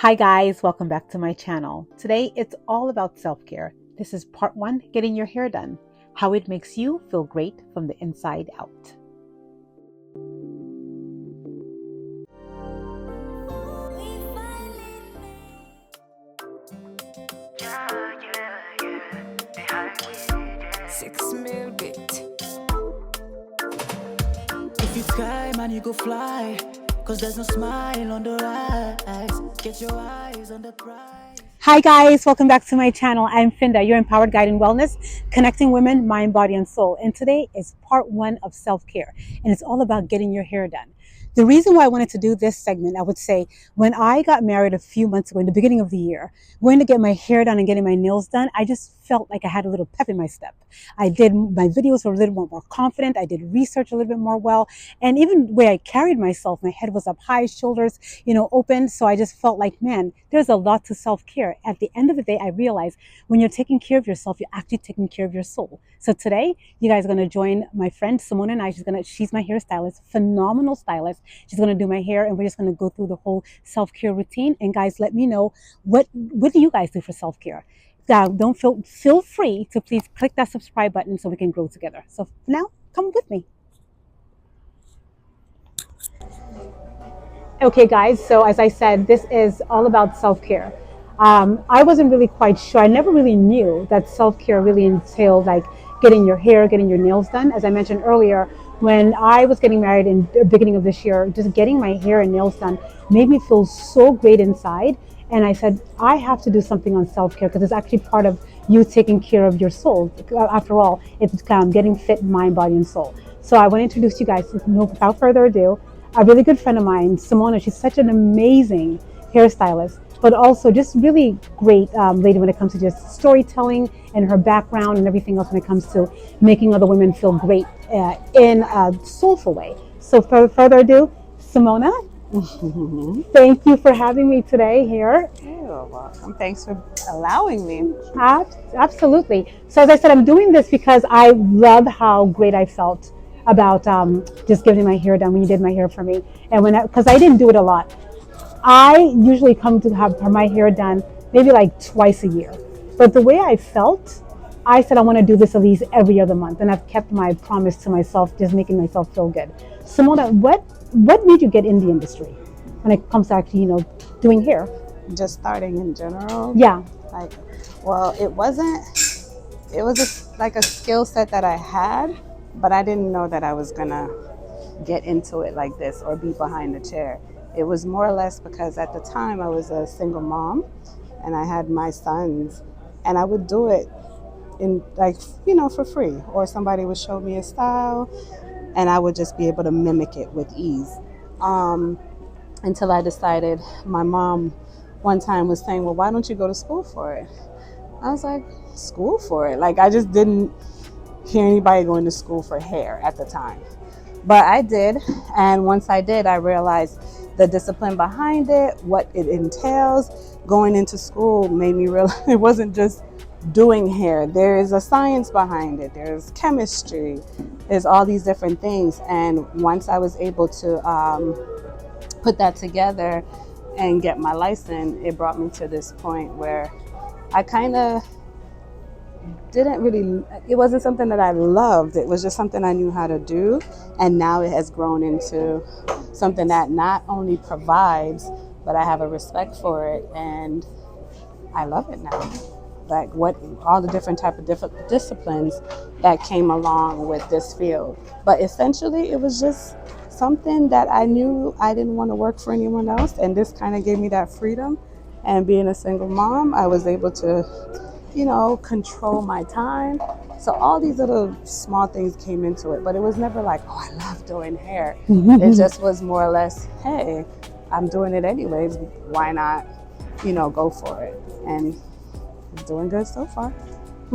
Hi guys, welcome back to my channel. Today it's all about self-care. This is part 1, getting your hair done. How it makes you feel great from the inside out. If you cry, man, you go fly. Cause there's no smile on the rise. Get your eyes on the prize. Hi guys, welcome back to my channel. I'm Finda, your empowered guide in wellness, connecting women, mind, body, and soul. And today is part 1 of self-care, and it's all about getting your hair done. The reason why I wanted to do this segment, I would say, when I got married a few months ago, in the beginning of the year, going to get my hair done and getting my nails done, I just felt like I had a little pep in my step. I did, my videos were a little more confident. I did research a little bit more well. And even the way I carried myself, my head was up high, shoulders, open. So I just felt like, man, there's a lot to self-care. At the end of the day, I realized when you're taking care of yourself, you're actually taking care of your soul. So today, you guys are going to join my friend Samona Daye. She's my hairstylist, phenomenal stylist. She's going to do my hair, and we're just going to go through the whole self-care routine. And guys, let me know, what do you guys do for self-care? Don't feel free to please click that subscribe button so we can grow together. So now, come with me. Okay, guys, so as I said, this is all about self-care. I wasn't really quite sure. I never really knew that self-care really entailed like getting your hair, getting your nails done. As I mentioned earlier, when I was getting married in the beginning of this year, just getting my hair and nails done made me feel so great inside. And I said, I have to do something on self-care because it's actually part of you taking care of your soul. After all, it's getting fit, mind, body, and soul. So I want to introduce you guys, without further ado, a really good friend of mine, Samona. She's such an amazing hairstylist, but also just really great lady when it comes to just storytelling and her background and everything else when it comes to making other women feel great in a soulful way. So without further ado, Samona, thank you for having me today here. You're welcome. Thanks for allowing me. Absolutely. So as I said, I'm doing this because I love how great I felt about just getting my hair done when you did my hair for me. And because I didn't do it a lot. I usually come to have my hair done maybe like twice a year. But the way I felt, I said I want to do this at least every other month. And I've kept my promise to myself, just making myself feel good. Simona, what made you get in the industry when it comes to actually, doing hair? Just starting in general. Yeah. It was like a skill set that I had, but I didn't know that I was gonna get into it like this or be behind the chair. It was more or less because at the time I was a single mom and I had my sons, and I would do it in for free, or somebody would show me a style and I would just be able to mimic it with ease. Until I decided, my mom one time was saying, well, why don't you go to school for it? I was like, school for it? Like, I just didn't hear anybody going to school for hair at the time. But I did, and once I did, I realized the discipline behind it, what it entails. Going into school made me realize it wasn't just doing hair. There is a science behind it. There's chemistry. There's all these different things. And once I was able to put that together and get my license, it brought me to this point where I kind of it wasn't something that I loved. It was just something I knew how to do. And now it has grown into something that not only provides, but I have a respect for it. And I love it now. Like all the different type of disciplines that came along with this field. But essentially it was just something that I knew I didn't want to work for anyone else. And this kind of gave me that freedom. And being a single mom, I was able to control my time. So all these little small things came into it, but it was never like, oh, I love doing hair. It just was more or less, hey, I'm doing it anyways. Why not, go for it? And it's doing good so far.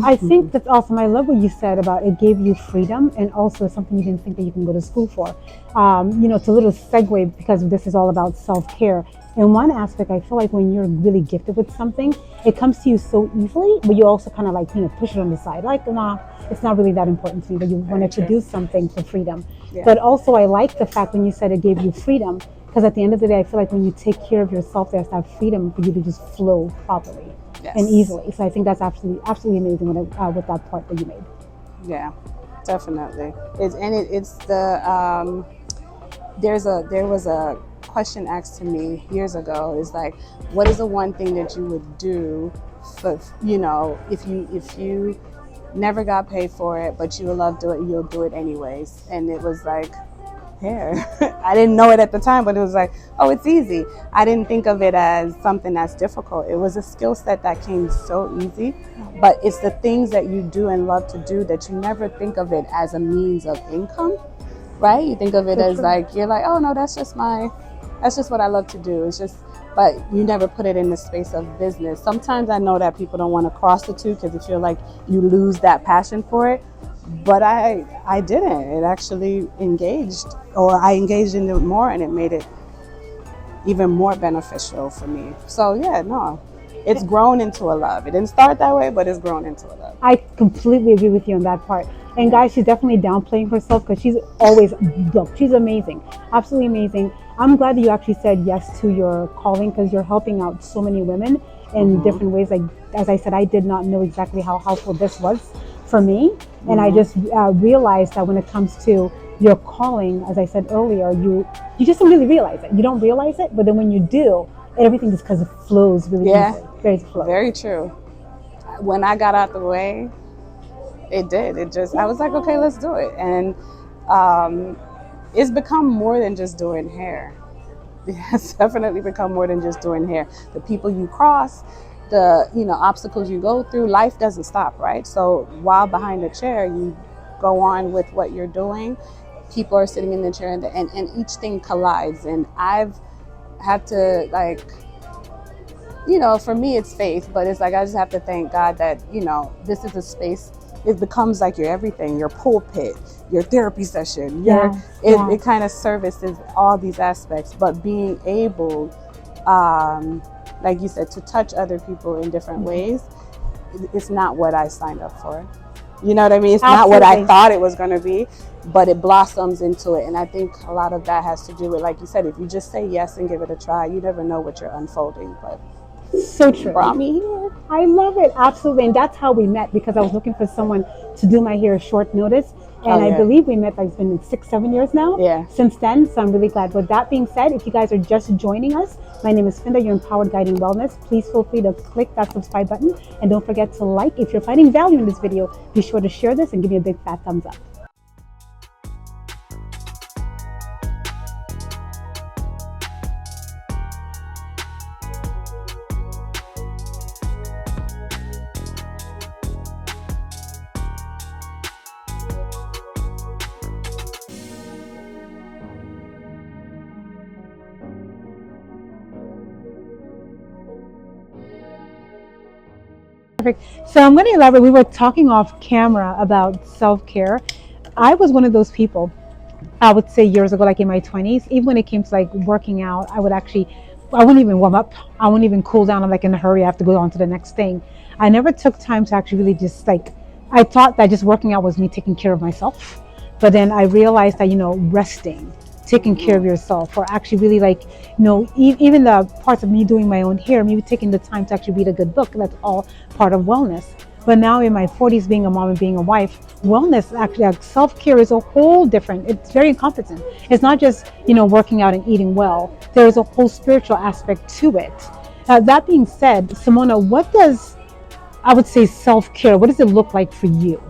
I think that's awesome. I love what you said about it gave you freedom, and also something you didn't think that you can go to school for. It's a little segue because this is all about self-care. In one aspect, I feel like when you're really gifted with something, it comes to you so easily, but you also kind of push it on the side. Like, nah, it's not really that important to me, but you wanted to do something for freedom. Yeah. But also I like the fact when you said it gave you freedom, Because at the end of the day, I feel like when you take care of yourself, there's that freedom for you to just flow properly and Yes. easily. So I think that's absolutely amazing with that part that you made. Yeah, definitely. It's the there was a question asked to me years ago. Is like, what is the one thing that you would do for, if you never got paid for it, but you would love to do it, you'll do it anyways. And it was like hair. I didn't know it at the time, but it was like, oh, it's easy. I didn't think of it as something that's difficult. It was a skill set that came so easy, but it's the things that you do and love to do that you never think of it as a means of income, right? You think of it So as true. like, you're like, oh no, that's just what I love to do. It's just, but you never put it in the space of business. Sometimes I know that people don't want to cross the two because they feel like you lose that passion for it. But I didn't. It actually I engaged in it more, and it made it even more beneficial for me. So yeah, no, it's grown into a love. It didn't start that way, but it's grown into a love. I completely agree with you on that part. And Yeah. guys, she's definitely downplaying herself because she's always, look, she's amazing, absolutely amazing. I'm glad that you actually said yes to your calling because you're helping out so many women in Mhm. different ways. Like, as I said, I did not know exactly how helpful this was for me. And I Mhm. just realized that when it comes to your calling, as I said earlier, you just don't really realize it. You don't realize it, but then when you do, everything just because it flows really Yeah. easily. Very flow. Very true. When I got out the way, it did. It just, I was like, okay, let's do it. And um, it's become more than just doing hair. It's definitely become more than just doing hair. The people you cross, the obstacles you go through, life doesn't stop, right? So while behind the chair, you go on with what you're doing. People are sitting in the chair, and each thing collides. And I've had to, like, for me, it's faith, but it's like I just have to thank God that, this is a space. It becomes like your everything, your pulpit, your therapy session, Yes, it yes. kind of services all these aspects. But being able, like you said, to touch other people in different Mhm. ways, it's not what I signed up for. You know what I mean? It's not what I Absolutely. thought it was going to be, but it blossoms into it. And I think a lot of that has to do with, like you said, if you just say yes and give it a try, you never know what you're unfolding. But So true. brought me here. I love it. Absolutely. And that's how we met because I was looking for someone to do my hair short notice. Oh And I yeah, believe we met, like, it's been 6, 7 years now yeah. since then. So I'm really glad. With that being said, if you guys are just joining us, my name is Finda, your Empowered Guide in Wellness. Please feel free to click that subscribe button. And don't forget to like. If you're finding value in this video, be sure to share this and give me a big fat thumbs up. Perfect. So I'm going to elaborate. We were talking off camera about self-care. I was one of those people, I would say years ago, like in my 20s, even when it came to like working out, I wouldn't even warm up. I wouldn't even cool down. I'm like in a hurry. I have to go on to the next thing. I never took time to actually really just like, I thought that just working out was me taking care of myself. But then I realized that, resting, taking care of Hmm. yourself, or actually really like, even the parts of me doing my own hair, maybe taking the time to actually read a good book, that's all part of wellness. But now in my 40s, being a mom and being a wife, wellness, actually, like self-care is a whole different, it's very encompassing. It's not just, working out and eating well. There is a whole spiritual aspect to it. That being said, Simona, what does, I would say, self-care, what does it look like for you?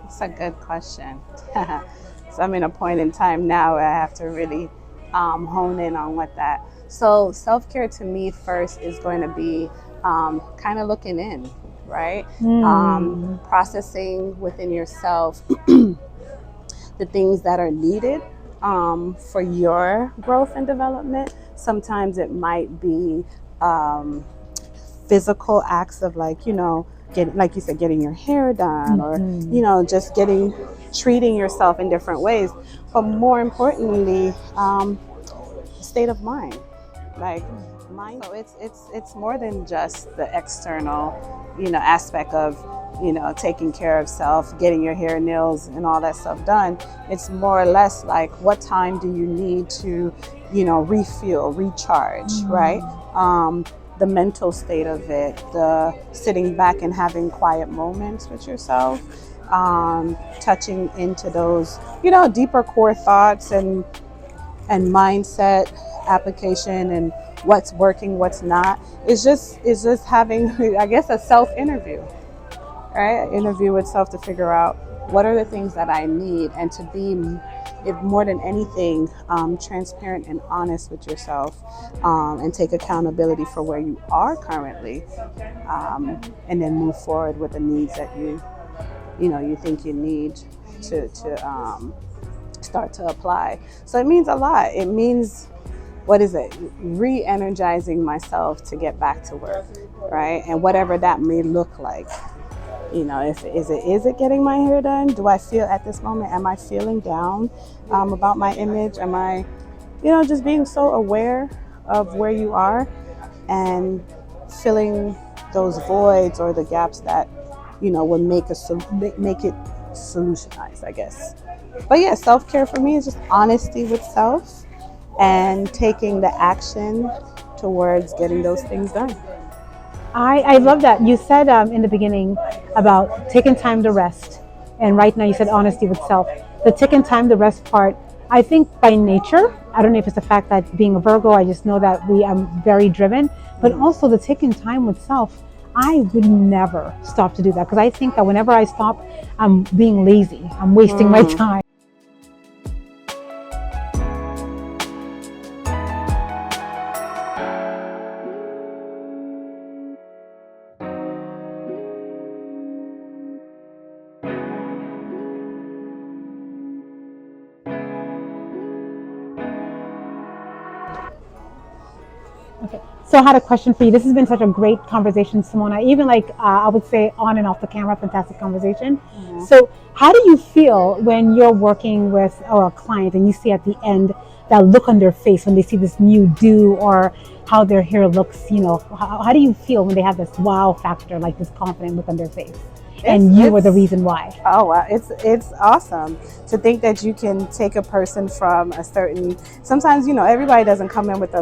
It's a good question. So I'm in a point in time now where I have to really hone in on what that. So self care to me first is going to be kind of looking in, right? Hmm. Processing within yourself the things that are needed for your growth and development. Sometimes it might be um, physical acts of, like, like you said, getting your hair done, or Hmm. just treating yourself in different ways. But more importantly, state of mind. like mine. So it's more than just the external, aspect of, taking care of self, getting your hair, nails, and all that stuff done. It's more or less like, what time do you need to, refuel, recharge, right? The mental state of it, the sitting back and having quiet moments with yourself, touching into those, deeper core thoughts and mindset application, and what's working, what's not. It's just having, I guess, a self interview, right? Interview with self to figure out what are the things that I need, and to be, if more than anything, transparent and honest with yourself, and take accountability for where you are currently, and then move forward with the needs that you think you need to start to apply. So it means a lot. It means, what is it? Re-energizing myself to get back to work, right? And whatever that may look like. If is it getting my hair done? Do I feel at this moment? Am I feeling down about my image? Am I, just being so aware of where you are, and filling those voids or the gaps that would make it solutionized, I guess. But yeah, self-care for me is just honesty with self and taking the action towards getting those things done. I love that. You said in the beginning about taking time to rest. And right now you said honesty with self. The taking time to rest part, I think by nature, I don't know if it's the fact that being a Virgo, I just know that I'm very driven, but also the taking time with self, I would never stop to do that, because I think that whenever I stop, I'm being lazy. I'm wasting my time. Okay, so I had a question for you. This has been such a great conversation, Samona. Even like I would say on and off the camera, fantastic conversation. So, how do you feel when you're working with a client and you see at the end that look on their face when they see this new do, or how their hair looks? How do you feel when they have this wow factor, like this confident look on their face, and you were the reason why? Oh wow, it's awesome to think that you can take a person from a certain. Sometimes everybody doesn't come in with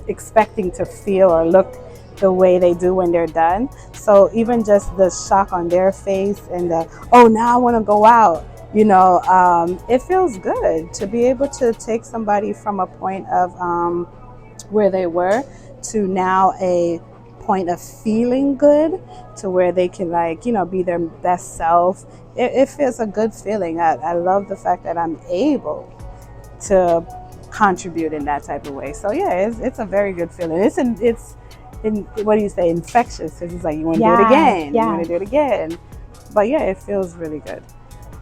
expecting to feel or look the way they do when they're done. So even just the shock on their face, and now I want to go out. It feels good to be able to take somebody from a point of where they were to now a point of feeling good, to where they can be their best self. It feels a good feeling. I love the fact that I'm able to contribute in that type of way. So yeah, it's a very good feeling. It's what do you say, infectious, because it's like you want to do it again. You want to do it again. But yeah, it feels really good.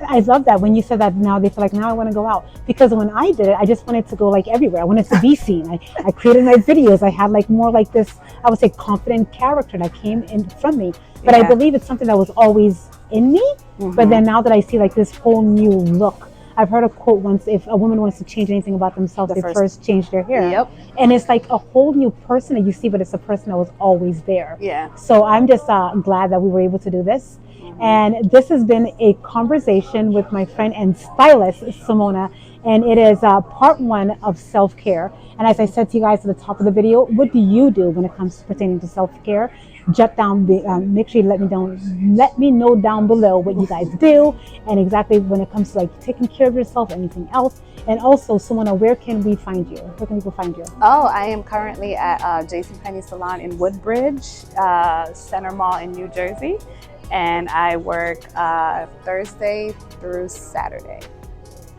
I love that when you said that. Now they feel like, now I want to go out, because when I did it, I just wanted to go like everywhere. I wanted to be seen. I created my videos. I had like more like this, I would say, confident character that came in from me. But I believe it's something that was always in me. But then now that I see like this whole new look, I've heard a quote once: if a woman wants to change anything about themselves, they first change their hair. Yep. And it's like a whole new person that you see, but it's a person that was always there. Yeah. So I'm just glad that we were able to do this. And this has been a conversation with my friend and stylist, Samona, and it is part one of self-care. And as I said to you guys at the top of the video, what do you do when it comes to pertaining to self-care? Jot down, make sure you let me know down below what you guys do, and exactly when it comes to like taking care of yourself, anything else. And also, Samona, where can we find you? Where can people find you? Oh, I am currently at JCPenney Salon in Woodbridge, Center Mall in New Jersey. And I work Thursday through Saturday.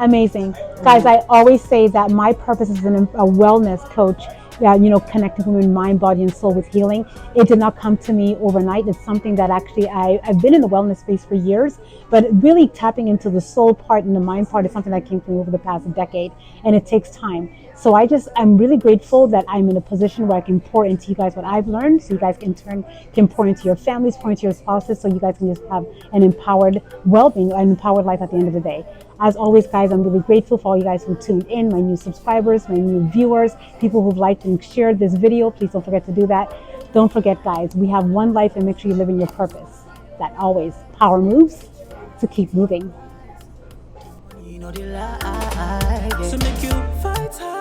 Amazing. Guys, I always say that my purpose as a wellness coach, connecting women, mind, body, and soul with healing, it did not come to me overnight. It's something that actually I've been in the wellness space for years, but really tapping into the soul part and the mind part is something that came to me over the past decade, and it takes time. So I'm really grateful that I'm in a position where I can pour into you guys what I've learned, so you guys in turn can pour into your families, pour into your spouses, so you guys can just have an empowered well-being, an empowered life at the end of the day. As always, guys, I'm really grateful for all you guys who tuned in, my new subscribers, my new viewers, people who've liked and shared this video. Please don't forget to do that. Don't forget, guys, we have one life, and make sure you live in your purpose. That always power moves to keep moving. You know the lie. So make you fight hard.